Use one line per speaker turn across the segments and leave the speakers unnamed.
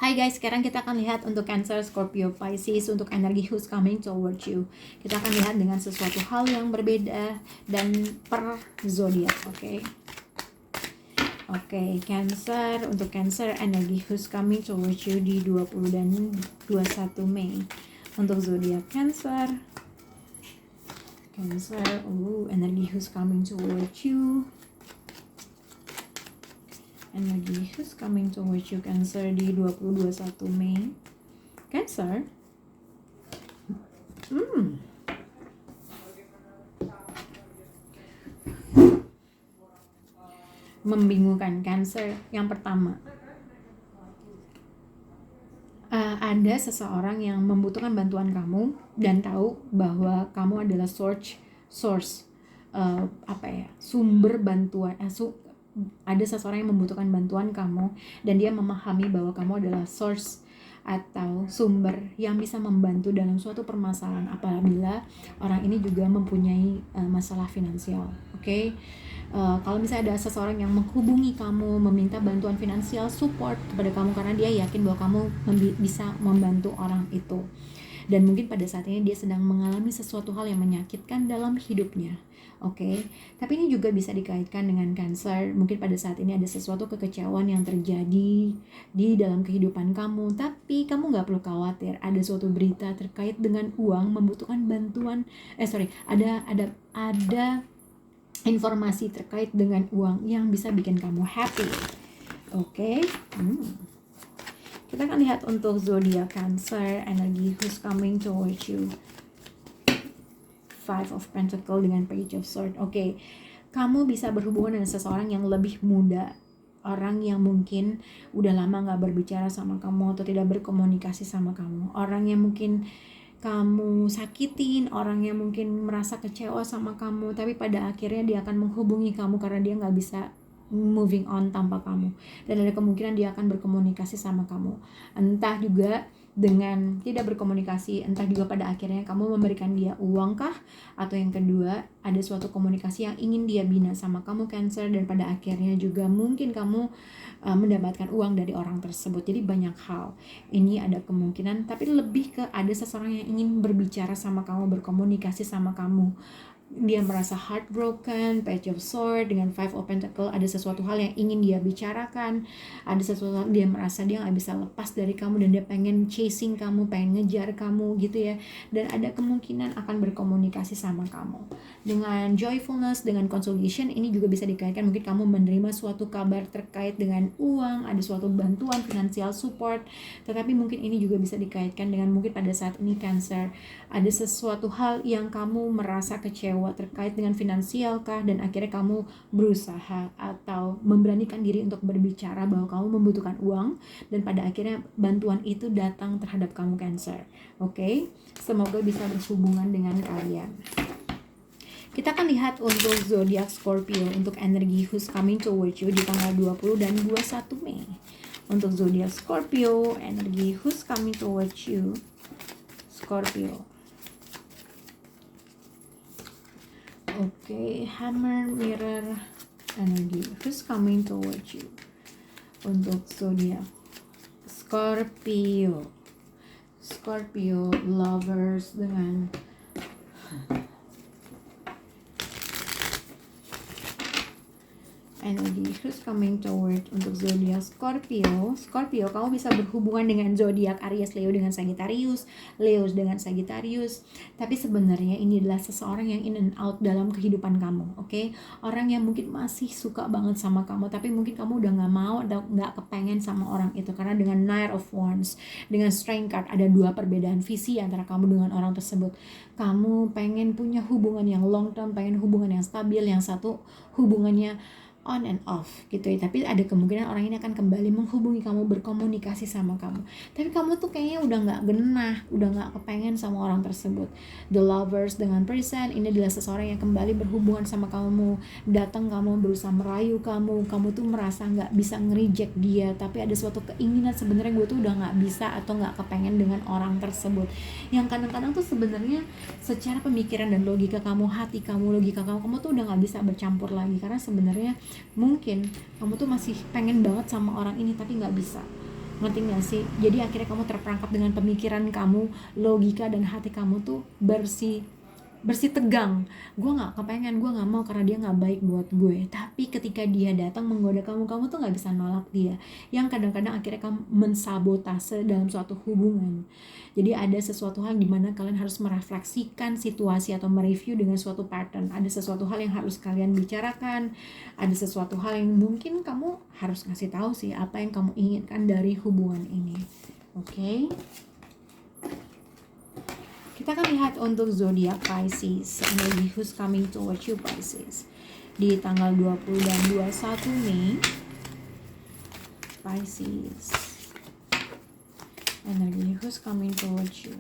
Hai guys, sekarang kita akan lihat untuk Cancer, Scorpio, Pisces untuk energi who's coming towards you. Kita akan lihat dengan sesuatu hal yang berbeda dan per zodiak, oke? Oke, Cancer, untuk Cancer energi who's coming towards you di 20 dan 21 Mei. Untuk zodiak Cancer, energi who's coming towards you. Energi who's coming towards you Cancer di 20-21 Mei. Cancer. Membingungkan Cancer. Yang pertama, ada seseorang yang membutuhkan bantuan kamu dan tahu bahwa kamu adalah sumber bantuan. Ada seseorang yang membutuhkan bantuan kamu dan dia memahami bahwa kamu adalah source atau sumber yang bisa membantu dalam suatu permasalahan apabila orang ini juga mempunyai masalah finansial. Oke? Kalau misalnya ada seseorang yang menghubungi kamu meminta bantuan finansial support kepada kamu karena dia yakin bahwa kamu bisa membantu orang itu, dan mungkin pada saat ini dia sedang mengalami sesuatu hal yang menyakitkan dalam hidupnya. Oke, tapi ini juga bisa dikaitkan dengan Cancer. Mungkin pada saat ini ada sesuatu kekecewaan yang terjadi di dalam kehidupan kamu, tapi kamu nggak perlu khawatir. Ada suatu berita terkait dengan uang membutuhkan bantuan. Ada informasi terkait dengan uang yang bisa bikin kamu happy. Oke. Kita akan lihat untuk zodiak Cancer, energi who's coming towards you. Five of Pentacles dengan Page of Swords. Oke. Kamu bisa berhubungan dengan seseorang yang lebih muda, orang yang mungkin udah lama gak berbicara sama kamu atau tidak berkomunikasi sama kamu, orang yang mungkin kamu sakitin, orang yang mungkin merasa kecewa sama kamu, tapi pada akhirnya dia akan menghubungi kamu karena dia gak bisa moving on tanpa kamu, dan ada kemungkinan dia akan berkomunikasi sama kamu, entah juga dengan tidak berkomunikasi, entah juga pada akhirnya kamu memberikan dia uang kah, atau yang kedua ada suatu komunikasi yang ingin dia bina sama kamu Cancer, dan pada akhirnya juga mungkin kamu mendapatkan uang dari orang tersebut. Jadi banyak hal ini ada kemungkinan, tapi lebih ke ada seseorang yang ingin berbicara sama kamu, berkomunikasi sama kamu. Dia merasa heartbroken, Page of Swords dengan Five of Pentacles, ada sesuatu hal yang ingin dia bicarakan, ada sesuatu hal dia merasa dia gak bisa lepas dari kamu dan dia pengen chasing kamu, pengen ngejar kamu gitu ya, dan ada kemungkinan akan berkomunikasi sama kamu. Dengan joyfulness, dengan consolation, ini juga bisa dikaitkan mungkin kamu menerima suatu kabar terkait dengan uang, ada suatu bantuan finansial support, tetapi mungkin ini juga bisa dikaitkan dengan mungkin pada saat ini Cancer ada sesuatu hal yang kamu merasa kecewa terkait dengan finansial kah, dan akhirnya kamu berusaha atau memberanikan diri untuk berbicara bahwa kamu membutuhkan uang, dan pada akhirnya bantuan itu datang terhadap kamu Cancer. Oke, semoga bisa berhubungan dengan kalian. Kita akan lihat untuk zodiak Scorpio untuk energi who's coming towards you di tanggal 20 dan 21 Mei. Untuk zodiak Scorpio, energi who's coming towards you, Scorpio. Oke, Hammer, Mirror, energi who's coming towards you. Untuk zodiak Scorpio, Lovers dengan energi who's coming toward untuk zodiak Scorpio, kamu bisa berhubungan dengan zodiak Aries, Leo dengan Sagittarius, Leo dengan Sagittarius. Tapi sebenarnya ini adalah seseorang yang in and out dalam kehidupan kamu, oke? Orang yang mungkin masih suka banget sama kamu, tapi mungkin kamu udah nggak mau atau nggak kepengen sama orang itu karena dengan Knight of Wands, dengan Strength card ada dua perbedaan visi antara kamu dengan orang tersebut. Kamu pengen punya hubungan yang long term, pengen hubungan yang stabil, yang satu hubungannya on and off gitu ya, tapi ada kemungkinan orang ini akan kembali menghubungi kamu, berkomunikasi sama kamu, tapi kamu tuh kayaknya udah gak genah, udah gak kepengen sama orang tersebut. The Lovers dengan Present, ini adalah seseorang yang kembali berhubungan sama kamu, datang kamu berusaha merayu kamu tuh merasa gak bisa nge-reject dia, tapi ada suatu keinginan sebenarnya gue tuh udah gak bisa atau gak kepengen dengan orang tersebut, yang kadang-kadang tuh sebenarnya secara pemikiran dan logika kamu, hati kamu, logika kamu tuh udah gak bisa bercampur lagi, karena sebenarnya mungkin kamu tuh masih pengen banget sama orang ini tapi nggak bisa. Ngerti gak sih? Jadi akhirnya kamu terperangkap dengan pemikiran kamu, logika dan hati kamu tuh bersih tegang. Gue nggak kepengen, gue nggak mau karena dia nggak baik buat gue. Tapi ketika dia datang menggoda kamu, kamu tuh nggak bisa nolak dia. Yang kadang-kadang akhirnya kamu mensabotase dalam suatu hubungan. Jadi ada sesuatu hal di mana kalian harus merefleksikan situasi atau mereview dengan suatu pattern. Ada sesuatu hal yang harus kalian bicarakan. Ada sesuatu hal yang mungkin kamu harus ngasih tahu sih apa yang kamu inginkan dari hubungan ini. Oke? Kita akan lihat untuk zodiak Pisces, energy who's coming towards you Pisces. Di tanggal 20 dan 21 Mei, Pisces. Energy who's coming towards you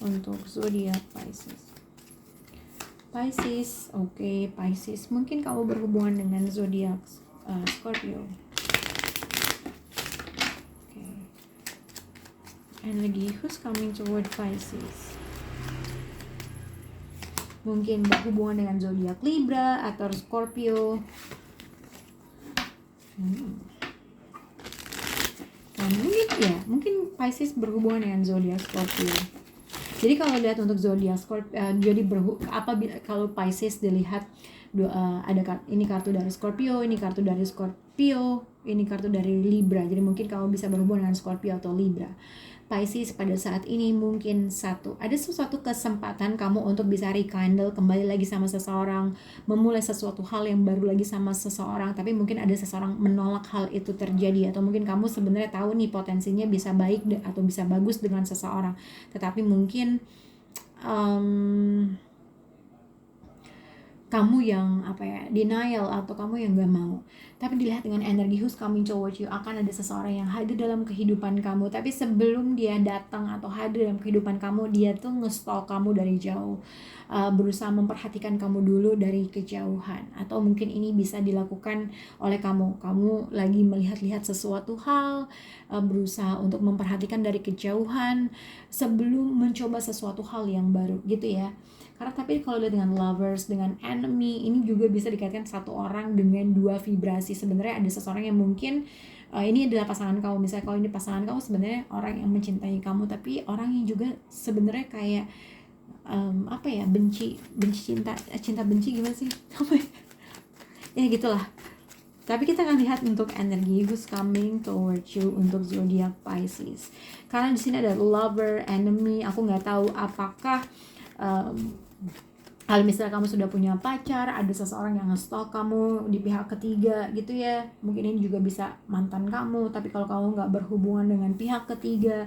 untuk zodiak Pisces. Pisces, oke, Pisces. Mungkin kamu berhubungan dengan zodiak Scorpio. Oke. Energy who's coming toward Pisces. Mungkin berhubungan dengan zodiak Libra atau Scorpio. Nah, mungkin Pisces berhubungan dengan zodiak Scorpio. Jadi kalau lihat untuk zodiak Scorpio, jadi kalau Pisces dilihat ini kartu dari Scorpio, ini kartu dari Scorpio, ini kartu dari Libra. Jadi mungkin kamu bisa berhubungan dengan Scorpio atau Libra. Pisces pada saat ini mungkin ada sesuatu kesempatan kamu untuk bisa rekindle kembali lagi sama seseorang, memulai sesuatu hal yang baru lagi sama seseorang, tapi mungkin ada seseorang menolak hal itu terjadi, atau mungkin kamu sebenarnya tahu nih potensinya bisa baik atau bisa bagus dengan seseorang, tetapi mungkin kamu yang denial atau kamu yang gak mau. Tapi dilihat dengan energi who's coming towards you, akan ada seseorang yang hadir dalam kehidupan kamu, tapi sebelum dia datang atau hadir dalam kehidupan kamu, dia tuh nge-stalk kamu dari jauh, berusaha memperhatikan kamu dulu dari kejauhan. Atau mungkin ini bisa dilakukan oleh kamu lagi melihat-lihat sesuatu hal, berusaha untuk memperhatikan dari kejauhan sebelum mencoba sesuatu hal yang baru gitu ya. Karena tapi kalau lihat dengan lovers, dengan enemy, ini juga bisa dikaitkan satu orang dengan dua vibrasi. Sebenarnya ada seseorang yang mungkin ini adalah pasangan kamu. Misalnya kalau ini pasangan kamu, sebenarnya orang yang mencintai kamu, tapi orang yang juga sebenarnya kayak benci cinta benci gimana sih? Ya gitulah. Tapi kita akan lihat untuk energi who's coming towards you untuk zodiak Pisces. Karena di sini ada lover, enemy. Aku nggak tahu apakah kalau misalnya kamu sudah punya pacar, ada seseorang yang nge-stalk kamu di pihak ketiga gitu ya. Mungkin ini juga bisa mantan kamu, tapi kalau kamu nggak berhubungan dengan pihak ketiga,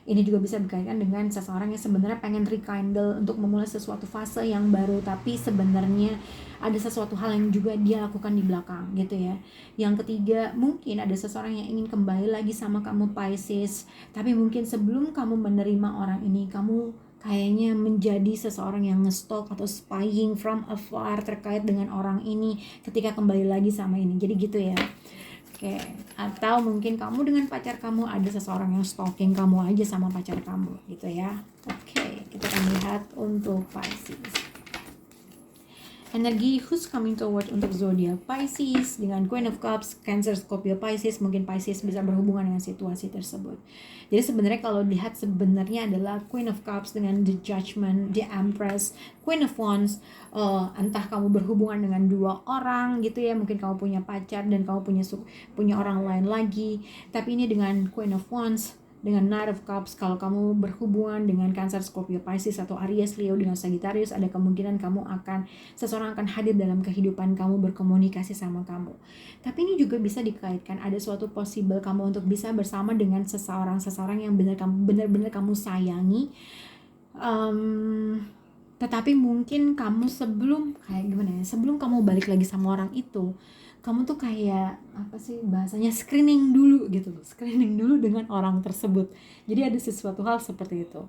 ini juga bisa berkaitan dengan seseorang yang sebenarnya pengen rekindle untuk memulai sesuatu fase yang baru, tapi sebenarnya ada sesuatu hal yang juga dia lakukan di belakang gitu ya. Yang ketiga, mungkin ada seseorang yang ingin kembali lagi sama kamu Pisces, tapi mungkin sebelum kamu menerima orang ini, kamu kayaknya menjadi seseorang yang nge-stalk atau spying from afar terkait dengan orang ini ketika kembali lagi sama ini. Jadi gitu ya. Oke. Atau mungkin kamu dengan pacar kamu ada seseorang yang stalking kamu aja sama pacar kamu gitu ya. Oke, kita akan lihat untuk Pisces. Energi who's coming toward untuk zodiak Pisces dengan Queen of Cups, Cancer, Scorpio, Pisces. Mungkin Pisces bisa berhubungan dengan situasi tersebut. Jadi sebenarnya kalau lihat sebenarnya adalah Queen of Cups dengan The Judgment, The Empress, Queen of Wands. Entah kamu berhubungan dengan dua orang gitu ya, mungkin kamu punya pacar dan kamu punya orang lain lagi. Tapi ini dengan Queen of Wands, dengan Knight of Cups, kalau kamu berhubungan dengan Cancer, Scorpio, Pisces atau Aries, Leo dengan Sagittarius, ada kemungkinan seseorang akan hadir dalam kehidupan kamu, berkomunikasi sama kamu. Tapi ini juga bisa dikaitkan ada suatu possible kamu untuk bisa bersama dengan seseorang yang benar-benar kamu sayangi. Tetapi mungkin kamu sebelum kamu balik lagi sama orang itu, kamu tuh kayak bahasanya screening dulu dengan orang tersebut. Jadi ada sesuatu hal seperti itu.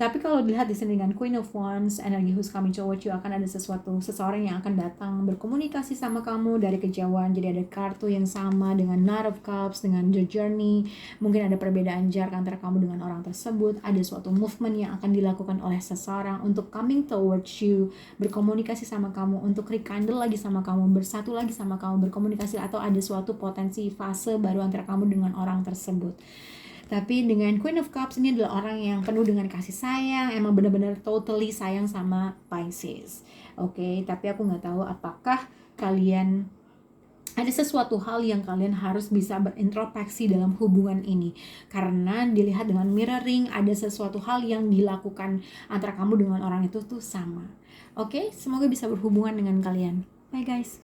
Tapi kalau dilihat di sini dengan Queen of Wands, energi who's coming towards you, akan ada seseorang yang akan datang berkomunikasi sama kamu dari kejauhan. Jadi ada kartu yang sama dengan Knight of Cups, dengan The Journey. Mungkin ada perbedaan jarak antara kamu dengan orang tersebut. Ada suatu movement yang akan dilakukan oleh seseorang untuk coming towards you, berkomunikasi sama kamu, untuk rekindle lagi sama kamu, bersatu lagi sama kamu, berkomunikasi, atau ada suatu potensi fase baru antara kamu dengan orang tersebut. Tapi dengan Queen of Cups ini adalah orang yang penuh dengan kasih sayang, emang benar-benar totally sayang sama Pisces. Oke, tapi aku nggak tahu apakah kalian ada sesuatu hal yang kalian harus bisa berintrospeksi dalam hubungan ini. Karena dilihat dengan mirroring, ada sesuatu hal yang dilakukan antara kamu dengan orang itu tuh sama. Oke, semoga bisa berhubungan dengan kalian. Bye guys.